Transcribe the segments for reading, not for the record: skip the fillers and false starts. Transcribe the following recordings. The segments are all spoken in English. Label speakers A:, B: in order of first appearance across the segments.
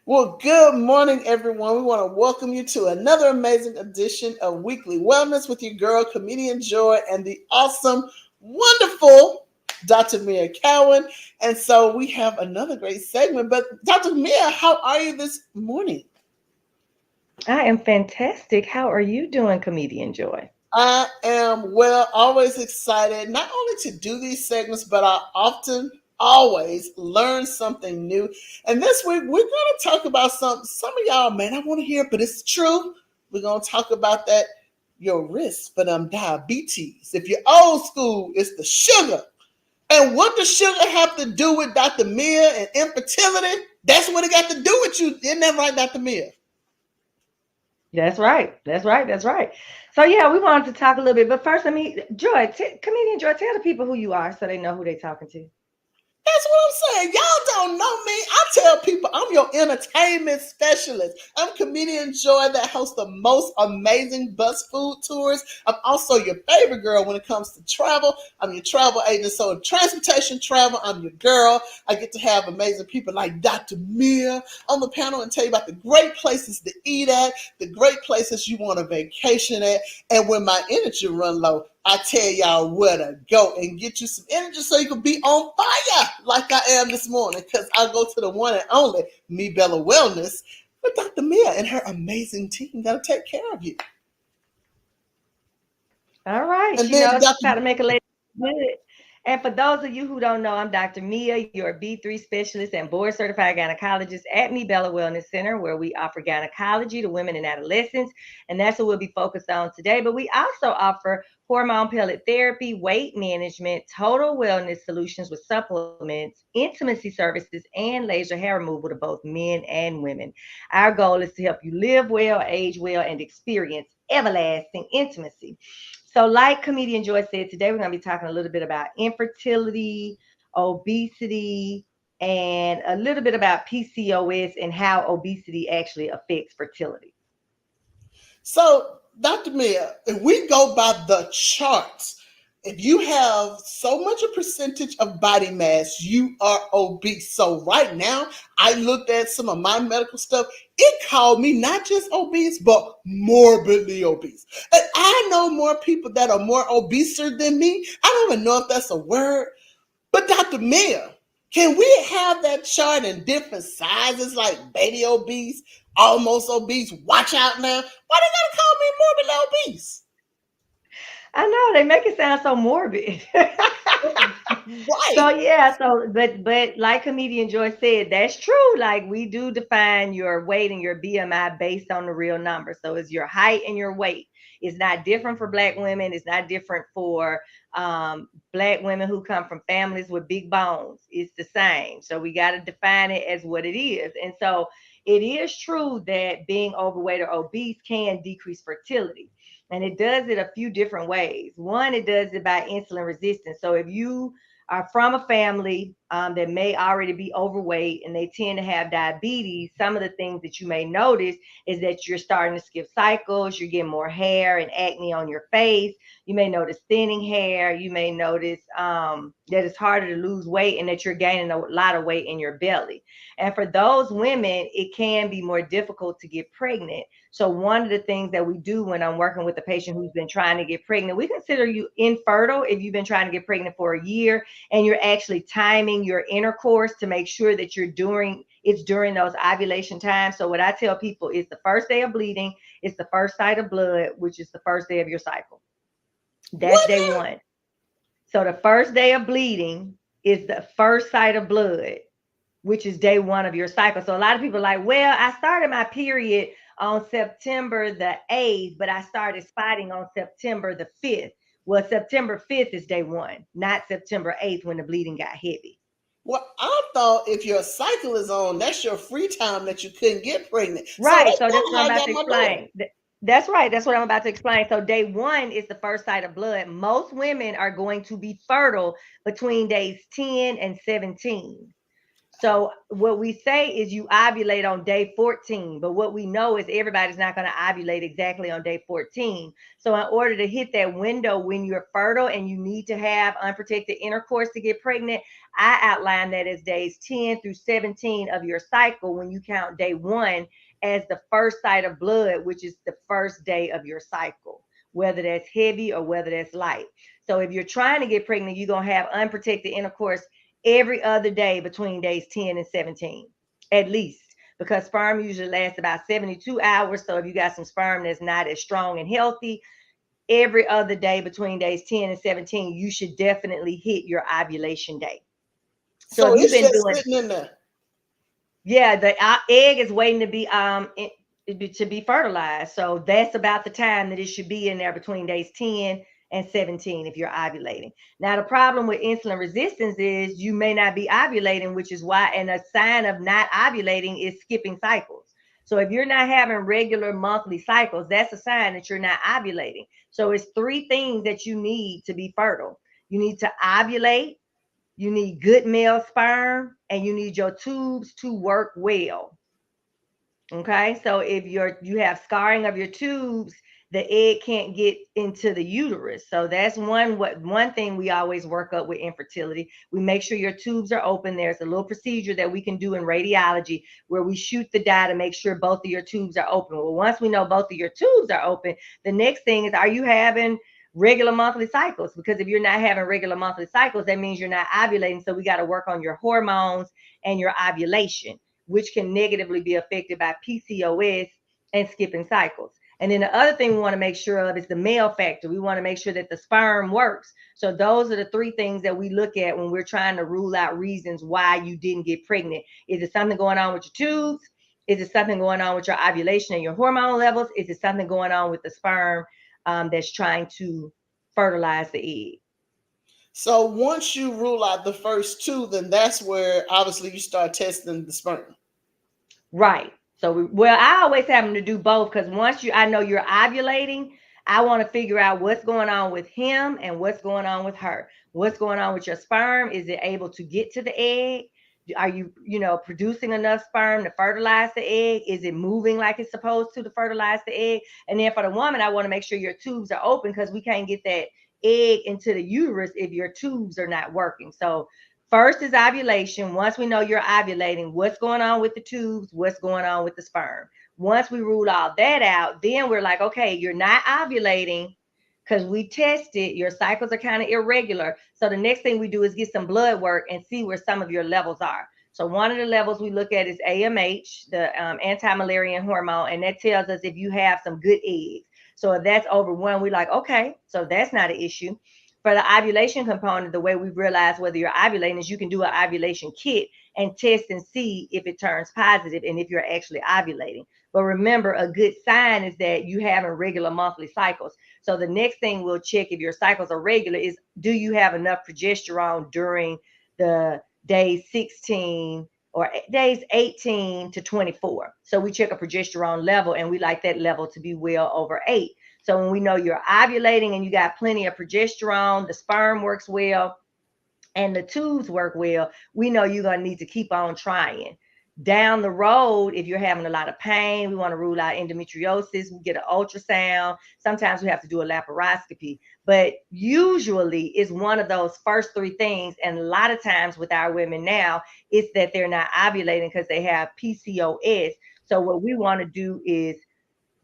A: Well, good morning, everyone. We want to welcome you to another amazing edition of Weekly Wellness with your girl, Comedian Joy, and the awesome, wonderful Dr. Mia Cowan. And so we have another great segment. But Dr. Mia, how are you this morning?
B: I am fantastic. How are you doing, Comedian Joy?
A: I am well, always excited, not only to do these segments, but I often, always learn something new. And this week, we're going to talk about something. Some of y'all may not want to hear, but it's true. We're going to talk about that, your risk for them diabetes. If you're old school, it's the sugar. And what does sugar have to do with Dr. Mia and infertility? That's what it got to do with you. Isn't that right, Dr. Mia?
B: That's right. That's right. That's right. So yeah, we wanted to talk a little bit, but first, Joy, Comedian Joy, tell the people who you are so they know who they're talking to.
A: That's what I'm saying. Y'all don't know me. I tell people I'm your entertainment specialist. I'm comedian Joy that hosts the most amazing bus food tours. I'm also your favorite girl when it comes to travel. I'm your travel agent. So in transportation travel, I'm your girl. I get to have amazing people like Dr. Mia on the panel and tell you about the great places to eat at, the great places you want to vacation at. And when my energy run low, I tell y'all where to go and get you some energy so you can be on fire like I am this morning. Because I go to the one and only Me Bella Wellness with Dr. Mia and her amazing team that'll take care of you.
B: All right.
A: And
B: She
A: then
B: knows
A: Dr.
B: how to make a lady good. And for those of you who don't know, I'm Dr. Mia, your B3 specialist and board certified gynecologist at Me Bella Wellness Center, where we offer gynecology to women and adolescents. And that's what we'll be focused on today. But we also offer hormone pellet therapy, weight management, total wellness solutions with supplements, intimacy services, and laser hair removal to both men and women. Our goal is to help you live well, age well, and experience everlasting intimacy. So, like comedian Joy said, today we're going to be talking a little bit about infertility, obesity, and a little bit about PCOS and how obesity actually affects fertility.
A: So, Dr. Mia, if we go by the charts, if you have so much a percentage of body mass, you are obese. So right now, I looked at some of my medical stuff. It called me not just obese, but morbidly obese. And I know more people that are more obeser than me. I don't even know if that's a word. But Dr. Mia, can we have that chart in different sizes, like baby obese, almost obese? Watch out now. Why they gotta call me morbidly obese?
B: I know they make it sound so morbid. So
A: Right.
B: yeah, but like comedian Joy said, that's true. Like we do define your weight and your BMI based on the real number. So it's your height and your weight. It's not different for black women. It's not different for black women who come from families with big bones. It's the same. So we got to define it as what it is. And so it is true that being overweight or obese can decrease fertility. And it does it a few different ways. One, it does it by insulin resistance. So if you are from a family that may already be overweight and they tend to have diabetes, some of the things that you may notice is that you're starting to skip cycles, you're getting more hair and acne on your face. You may notice thinning hair. You may notice that it's harder to lose weight and that you're gaining a lot of weight in your belly. And for those women, it can be more difficult to get pregnant. So one of the things that we do when I'm working with a patient who's been trying to get pregnant, we consider you infertile if you've been trying to get pregnant for a year and you're actually timing your intercourse to make sure that you're doing it's during those ovulation times. So what I tell people is the first day of bleeding, it's the first sight of blood, which is the first day of your cycle. That's
A: What
B: day
A: now?
B: one. So the first day of bleeding is the first sight of blood, which is day one of your cycle. So a lot of people are like, well, I started my period on September the 8th, but I started spotting on September the 5th. Well, September 5th is day one, not September 8th when the bleeding got heavy.
A: Well, I thought if your cycle is on, that's your free time that you couldn't get pregnant. So
B: Right.
A: that's
B: So that's
A: kind of
B: what
A: how
B: I'm
A: I
B: about
A: got
B: to
A: my daughter.
B: explain. That's right. That's what I'm about to explain. So day one is the first sight of blood. Most women are going to be fertile between days 10 and 17. So what we say is you ovulate on day 14, but what we know is everybody's not going to ovulate exactly on day 14. So in order to hit that window when you're fertile and you need to have unprotected intercourse to get pregnant, I outline that as days 10 through 17 of your cycle when you count day 1 as the first sight of blood, which is the first day of your cycle, whether that's heavy or whether that's light. So if you're trying to get pregnant, you're going to have unprotected intercourse every other day between days 10 and 17, at least, because sperm usually lasts about 72 hours. So if you got some sperm that's not as strong and healthy, every other day between days 10 and 17, you should definitely hit your ovulation day. So
A: So
B: if you've
A: it's
B: been
A: just
B: doing,
A: sitting in there.
B: yeah, the egg is waiting to be to be fertilized. So that's about the time that it should be in there between days 10 and 17 if you're ovulating. Now the problem with insulin resistance is you may not be ovulating, which is why, and a sign of not ovulating is skipping cycles. So if you're not having regular monthly cycles, that's a sign that you're not ovulating. So it's three things that you need to be fertile. You need to ovulate, you need good male sperm, and you need your tubes to work well. Okay, so if you have scarring of your tubes, the egg can't get into the uterus. So that's one thing we always work up with infertility. We make sure your tubes are open. There's a little procedure that we can do in radiology where we shoot the dye to make sure both of your tubes are open. Well, once we know both of your tubes are open, the next thing is, are you having regular monthly cycles? Because if you're not having regular monthly cycles, that means you're not ovulating. So we got to work on your hormones and your ovulation, which can negatively be affected by PCOS and skipping cycles. And then the other thing we want to make sure of is the male factor. We want to make sure that the sperm works. So those are the three things that we look at when we're trying to rule out reasons why you didn't get pregnant. Is it something going on with your tubes? Is it something going on with your ovulation and your hormone levels? Is it something going on with the sperm that's trying to fertilize the egg?
A: So once you rule out the first two, then that's where obviously you start testing the sperm.
B: Right. So, well, I always have them to do both because I know you're ovulating, I want to figure out what's going on with him and what's going on with her. What's going on with your sperm? Is it able to get to the egg? Are you, producing enough sperm to fertilize the egg? Is it moving like it's supposed to fertilize the egg? And then for the woman, I want to make sure your tubes are open because we can't get that egg into the uterus if your tubes are not working. So first is ovulation. Once we know you're ovulating, what's going on with the tubes? What's going on with the sperm? Once we rule all that out, then we're like, okay, you're not ovulating because we tested, your cycles are kind of irregular. So the next thing we do is get some blood work and see where some of your levels are. So one of the levels we look at is AMH, the anti-Müllerian hormone, and that tells us if you have some good eggs. So if that's over one, we're like, okay, so that's not an issue. For the ovulation component, the way we realize whether you're ovulating is you can do an ovulation kit and test and see if it turns positive and if you're actually ovulating. But remember, a good sign is that you having regular monthly cycles. So the next thing we'll check if your cycles are regular is, do you have enough progesterone during the days 16 or days 18 to 24? So we check a progesterone level and we like that level to be well over 8. So when we know you're ovulating and you got plenty of progesterone, the sperm works well, and the tubes work well, we know you're going to need to keep on trying. Down the road, if you're having a lot of pain, we want to rule out endometriosis. We get an ultrasound. Sometimes we have to do a laparoscopy, but usually it's one of those first three things. And a lot of times with our women now, it's that they're not ovulating because they have PCOS. So what we want to do is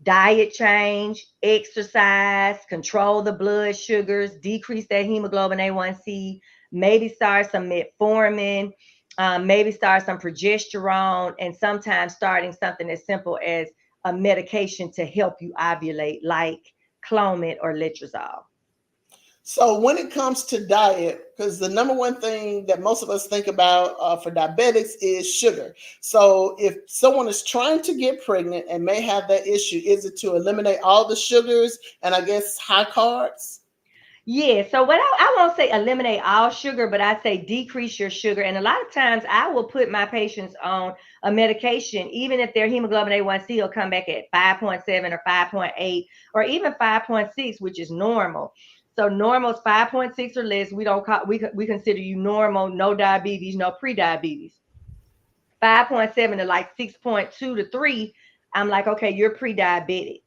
B: diet change, exercise, control the blood sugars, decrease that hemoglobin A1C, maybe start some metformin, maybe start some progesterone, and sometimes starting something as simple as a medication to help you ovulate, like Clomid or Letrozole.
A: So when it comes to diet, because the number one thing that most of us think about for diabetics is sugar. So if someone is trying to get pregnant and may have that issue, is it to eliminate all the sugars and I guess high carbs?
B: Yeah, so what I won't say eliminate all sugar, but I say decrease your sugar. And a lot of times I will put my patients on a medication, even if their hemoglobin A1C will come back at 5.7 or 5.8 or even 5.6, which is normal. So normal is 5.6 or less. We don't call, we consider you normal, no diabetes, no pre-diabetes. 5.7 to like 6.2 to 3, I'm like, okay, you're pre-diabetic.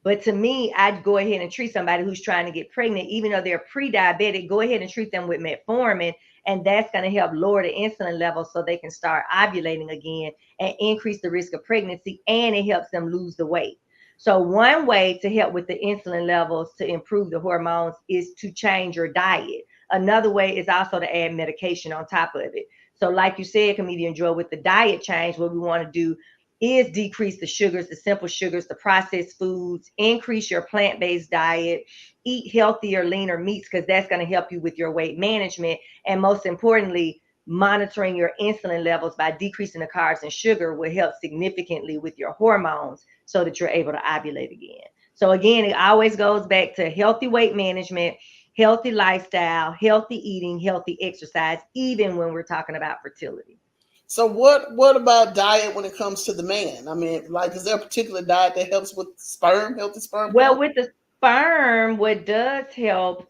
B: But to me, I'd go ahead and treat somebody who's trying to get pregnant, even though they're pre-diabetic, go ahead and treat them with metformin And that's going to help lower the insulin levels so they can start ovulating again and increase the risk of pregnancy. And it helps them lose the weight. So one way to help with the insulin levels to improve the hormones is to change your diet. Another way is also to add medication on top of it. So like you said, Comedian Joy, with the diet change, what we want to do is decrease the sugars, the simple sugars, the processed foods, increase your plant-based diet, eat healthier, leaner meats, because that's going to help you with your weight management. And most importantly, monitoring your insulin levels by decreasing the carbs and sugar will help significantly with your hormones so that you're able to ovulate again. So again, it always goes back to healthy weight management, healthy lifestyle, healthy eating, healthy exercise, even when we're talking about fertility.
A: So what about diet when it comes to the man? I mean, like, is there a particular diet that helps with sperm, healthy sperm
B: Well,
A: count?
B: with the sperm, what does help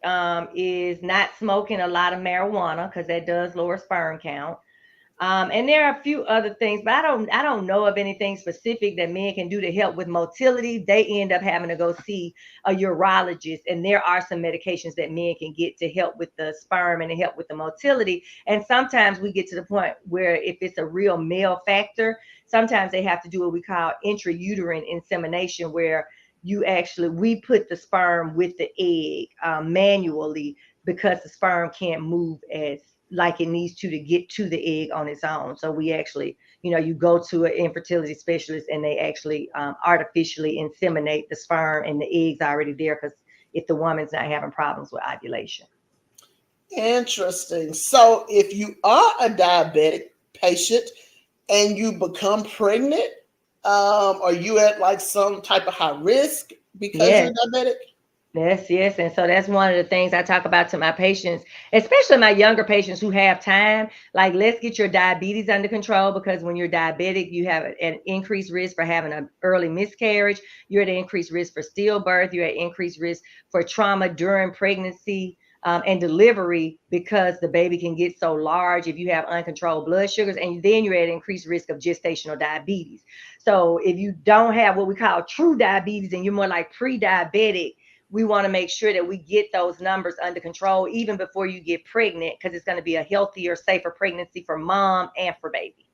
B: is not smoking a lot of marijuana because that does lower sperm count. And there are a few other things, but I don't know of anything specific that men can do to help with motility. They end up having to go see a urologist, and there are some medications that men can get to help with the sperm and to help with the motility. And sometimes we get to the point where if it's a real male factor, sometimes they have to do what we call intrauterine insemination, where you actually we put the sperm with the egg manually because the sperm can't move as like it needs to get to the egg on its own. So we actually, you go to an infertility specialist and they actually artificially inseminate the sperm and the eggs already there because if the woman's not having problems with ovulation.
A: Interesting. So if you are a diabetic patient and you become pregnant, are you at like some type of high risk because you're
B: Yes.
A: diabetic?
B: Yes, yes. And so that's one of the things I talk about to my patients, especially my younger patients who have time. Like, let's get your diabetes under control because when you're diabetic, you have an increased risk for having an early miscarriage. You're at increased risk for stillbirth. You're at increased risk for trauma during pregnancy and delivery because the baby can get so large if you have uncontrolled blood sugars. And then you're at increased risk of gestational diabetes. So if you don't have what we call true diabetes and you're more like pre-diabetic, we want to make sure that we get those numbers under control even before you get pregnant because it's going to be a healthier, safer pregnancy for mom and for baby.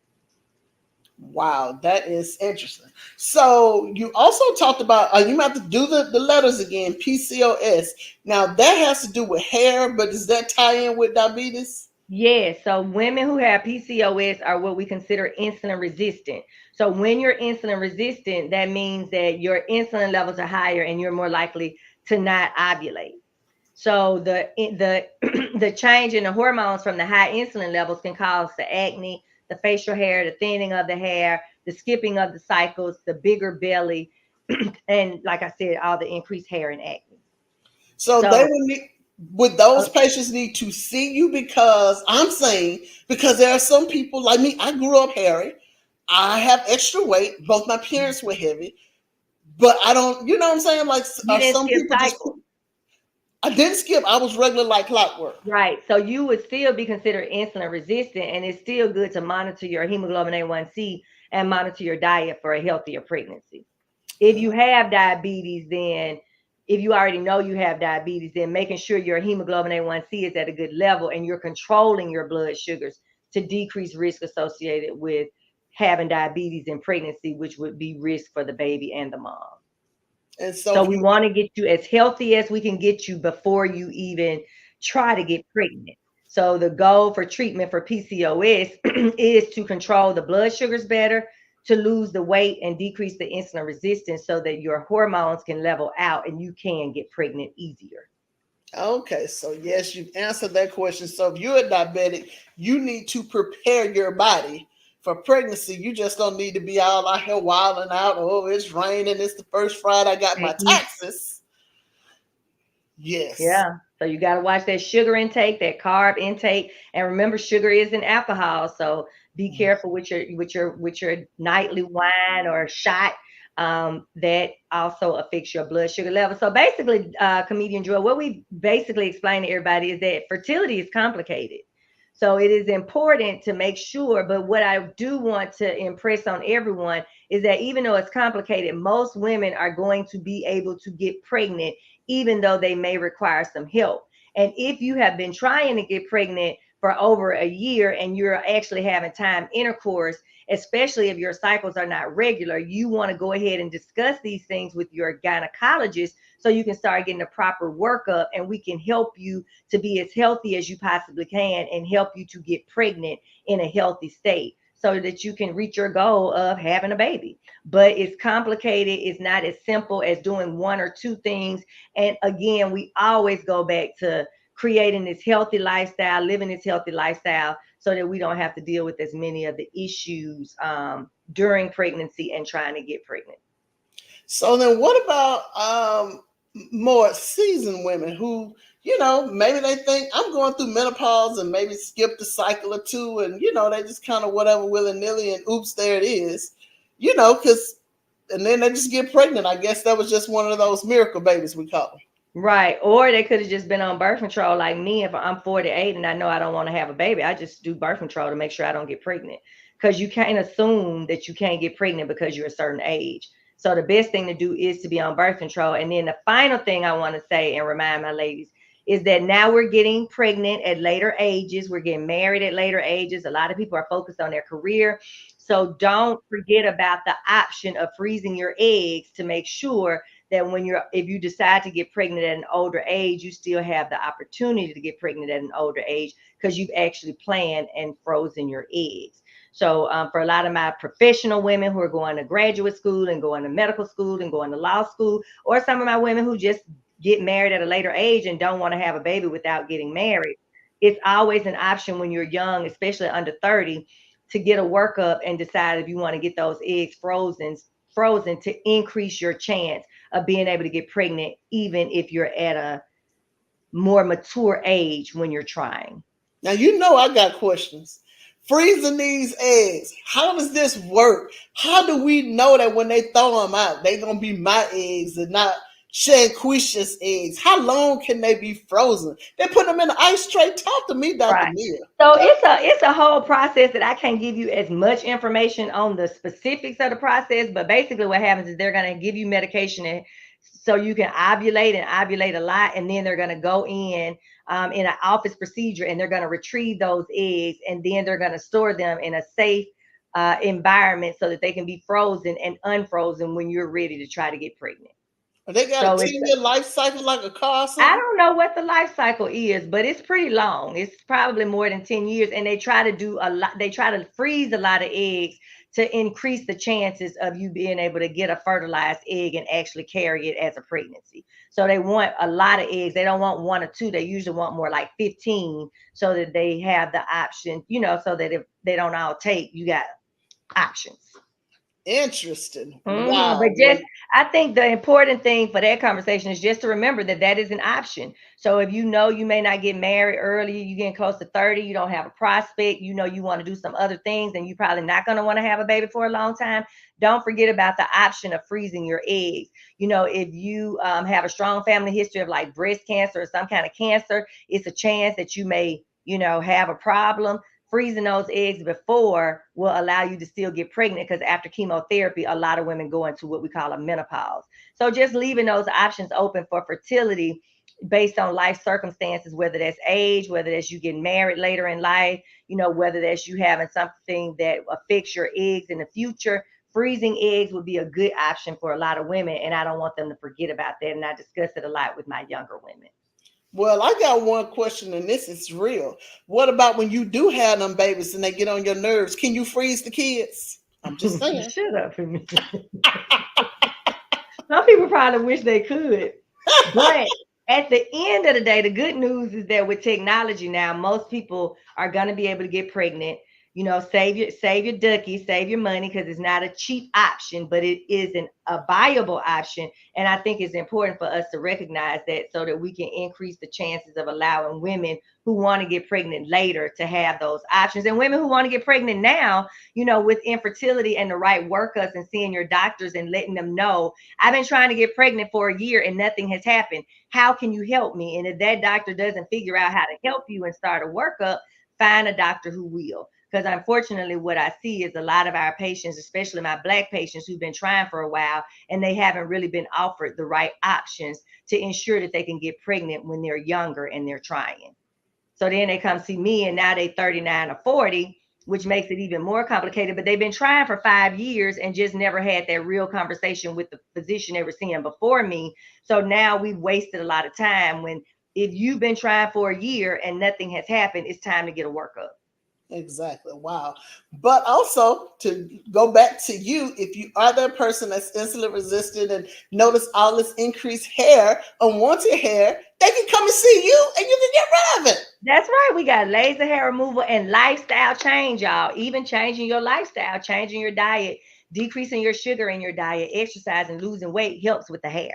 A: Wow, that is interesting. So you also talked about you might have to do the letters again, PCOS. Now that has to do with hair, but does that tie in with diabetes?
B: Yes, so women who have PCOS are what we consider insulin resistant. So when you're insulin resistant, that means that your insulin levels are higher and you're more likely to not ovulate. So the the change in the hormones from the high insulin levels can cause the acne, the facial hair, the thinning of the hair, the skipping of the cycles, the bigger belly, and like I said, all the increased hair and acne.
A: So they
B: So
A: would
B: uh,
A: those patients need to see you because I'm saying because there are some people like me. I grew up hairy. I have extra weight. Both my parents were heavy, but I don't. You know what I'm saying? Like,
B: you
A: are
B: didn't
A: some
B: skip
A: people just?
B: cycles.
A: I didn't skip. I was regular like clockwork.
B: Right. So you would still be considered insulin resistant, and it's still good to monitor your hemoglobin A1C and monitor your diet for a healthier pregnancy. If you have diabetes, then if you already know you have diabetes, then making sure your hemoglobin A1C is at a good level and you're controlling your blood sugars to decrease risk associated with having diabetes in pregnancy, which would be risk for the baby and the mom.
A: And so
B: So
A: if
B: we
A: you
B: want to get you as healthy as we can get you before you even try to get pregnant. So the goal for treatment for PCOS is to control the blood sugars better, to lose the weight and decrease the insulin resistance so that your hormones can level out and you can get pregnant easier.
A: okay, so yes, you've answered that question. So if you're a diabetic, you need to prepare your body for pregnancy. You just don't need to be all out here wilding out. Oh, it's raining. It's the first Friday I got
B: And
A: my
B: eat.
A: taxes. Yes.
B: Yeah. So you got to watch that sugar intake, that carb intake, and remember, sugar isn't alcohol. So be careful with your nightly wine or shot. That also affects your blood sugar level. So basically, comedian Joy, what we basically explain to everybody is that fertility is complicated. So it is important to make sure. But what I do want to impress on everyone is that even though it's complicated, most women are going to be able to get pregnant even though they may require some help. And if you have been trying to get pregnant for over a year and you're actually having time intercourse, especially if your cycles are not regular, you want to go ahead and discuss these things with your gynecologist so you can start getting the proper workup, and we can help you to be as healthy as you possibly can and help you to get pregnant in a healthy state so that you can reach your goal of having a baby. But it's complicated. It's not as simple as doing one or two things. And again, we always go back to creating this healthy lifestyle, living this healthy lifestyle, so that we don't have to deal with as many of the issues during pregnancy and trying to get pregnant.
A: So then, what about more seasoned women who, maybe they think I'm going through menopause and maybe skip the cycle or two, and they just kind of whatever willy nilly, and oops, there it is, because and then they just get pregnant. I guess that was just one of those miracle babies we call them.
B: Right. Or they could have just been on birth control like me. If I'm 48 and I know I don't want to have a baby, I just do birth control to make sure I don't get pregnant. Because you can't assume that you can't get pregnant because you're a certain age. So the best thing to do is to be on birth control. And then the final thing I want to say and remind my ladies is that now we're getting pregnant at later ages. We're getting married at later ages. A lot of people are focused on their career. So don't forget about the option of freezing your eggs to make sure that if you decide to get pregnant at an older age, you still have the opportunity to get pregnant at an older age because you've actually planned and frozen your eggs. So for a lot of my professional women who are going to graduate school and going to medical school and going to law school, or some of my women who just get married at a later age and don't want to have a baby without getting married, it's always an option when you're young, especially under 30, to get a workup and decide if you want to get those eggs frozen to increase your chance of being able to get pregnant, even if you're at a more mature age when you're trying.
A: Now I got questions. Freezing these eggs, how does this work? How do we know that when they throw them out, they gonna be my eggs and not Shanquisha's eggs? How long can they be frozen? They put them in the ice tray. Talk to me, Dr.
B: Right.
A: Mia.
B: So it's a whole process that I can't give you as much information on the specifics of the process, but basically what happens is they're going to give you medication so you can ovulate a lot, and then they're going to go in an office procedure and they're going to retrieve those eggs, and then they're going to store them in a safe environment so that they can be frozen and unfrozen when you're ready to try to get pregnant.
A: They got a
B: So it's
A: 10-year life cycle like a car or
B: I
A: something?
B: don't know what the life cycle is, but it's pretty long. It's probably more than 10 years. And they try to do a lot, they try to freeze a lot of eggs to increase the chances of you being able to get a fertilized egg and actually carry it as a pregnancy. So they want a lot of eggs. They don't want one or two. They usually want more like 15 so that they have the option, so that if they don't all take, you got options.
A: Interesting.
B: But
A: Wow.
B: just, I think the important thing for that conversation is just to remember that that is an option. So if you know you may not get married early, you're getting close to 30, you don't have a prospect, you want to do some other things, and you're probably not going to want to have a baby for a long time. Don't forget about the option of freezing your eggs. If you have a strong family history of like breast cancer or some kind of cancer, it's a chance that you may, have a problem. Freezing those eggs before will allow you to still get pregnant, because after chemotherapy, a lot of women go into what we call a menopause. So just leaving those options open for fertility based on life circumstances, whether that's age, whether that's you getting married later in life, whether that's you having something that affects your eggs in the future. Freezing eggs would be a good option for a lot of women, and I don't want them to forget about that. And I discuss it a lot with my younger women.
A: Well, I got one question, and this is real. What about when you do have them babies and they get on your nerves? Can you freeze the kids? I'm just saying.
B: Shut up for me. Some people probably wish they could. But at the end of the day, the good news is that with technology now, most people are going to be able to get pregnant. Save your ducky, save your money, because it's not a cheap option, but it is a viable option. And I think it's important for us to recognize that so that we can increase the chances of allowing women who want to get pregnant later to have those options. And women who want to get pregnant now, with infertility and the right workups and seeing your doctors and letting them know, I've been trying to get pregnant for a year and nothing has happened. How can you help me? And if that doctor doesn't figure out how to help you and start a workup, find a doctor who will. Because unfortunately, what I see is a lot of our patients, especially my Black patients who've been trying for a while, and they haven't really been offered the right options to ensure that they can get pregnant when they're younger and they're trying. So then they come see me and now they 39 or 40, which makes it even more complicated. But they've been trying for 5 years and just never had that real conversation with the physician they were seeing before me. So now we've wasted a lot of time when if you've been trying for a year and nothing has happened, it's time to get a workup.
A: Exactly. Wow. But also to go back to you, if you are that person that's insulin resistant and notice all this increased hair, unwanted hair, they can come and see you and you can get rid of it.
B: That's right. We got laser hair removal and lifestyle change, y'all. Even changing your lifestyle, changing your diet, decreasing your sugar in your diet, exercising, losing weight helps with the hair.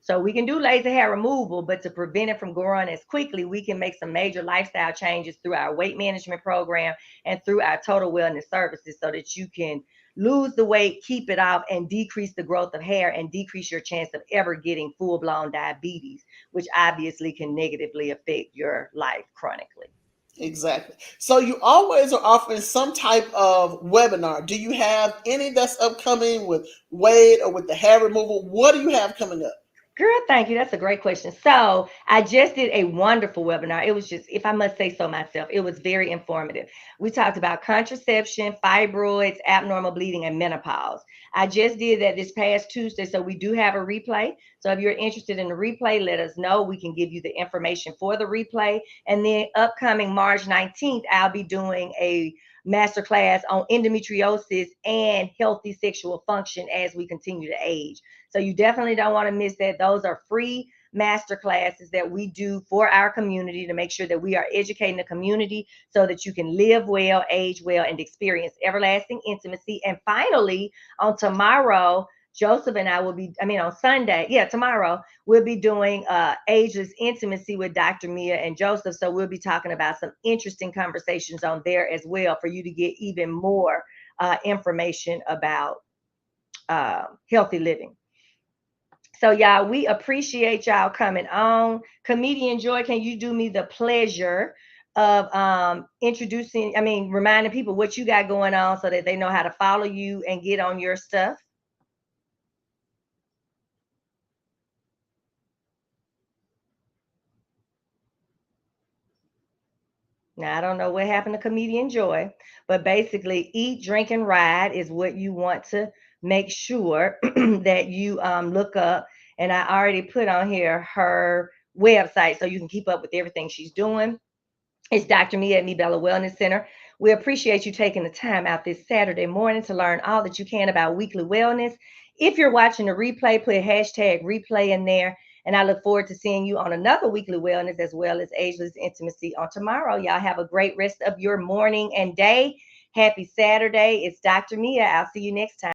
B: So we can do laser hair removal, but to prevent it from growing as quickly, we can make some major lifestyle changes through our weight management program and through our total wellness services so that you can lose the weight, keep it off, and decrease the growth of hair and decrease your chance of ever getting full blown diabetes, which obviously can negatively affect your life chronically.
A: Exactly. So you always are offering some type of webinar. Do you have any that's upcoming with weight or with the hair removal? What do you have coming up?
B: Girl, thank you. That's a great question. So, I just did a wonderful webinar. It was just, if I must say so myself, it was very informative. We talked about contraception, fibroids, abnormal bleeding, and menopause. I just did that this past Tuesday. So, we do have a replay. So, if you're interested in the replay, let us know. We can give you the information for the replay. And then, upcoming March 19th, I'll be doing a masterclass on endometriosis and healthy sexual function as we continue to age. So you definitely don't want to miss that. Those are free master classes that we do for our community to make sure that we are educating the community so that you can live well, age well, and experience everlasting intimacy. And finally, on tomorrow, Joseph and I will be, I mean, on Sunday, yeah, tomorrow, we'll be doing ageless intimacy with Dr. Mia and Joseph. So we'll be talking about some interesting conversations on there as well for you to get even more information about healthy living. So, y'all, we appreciate y'all coming on. Comedian Joy, can you do me the pleasure of introducing, I mean, reminding people what you got going on so that they know how to follow you and get on your stuff? Now, I don't know what happened to Comedian Joy, but basically, eat, drink, and ride is what you want to make sure that you look up. And I already put on here her website so you can keep up with everything she's doing. It's Dr. Mia at Me Bella Wellness Center. We appreciate you taking the time out this Saturday morning to learn all that you can about weekly wellness. If you're watching the replay, put hashtag replay in there. And I look forward to seeing you on another weekly wellness as well as ageless intimacy on tomorrow. Y'all have a great rest of your morning and day. Happy Saturday. It's Dr. Mia. I'll see you next time.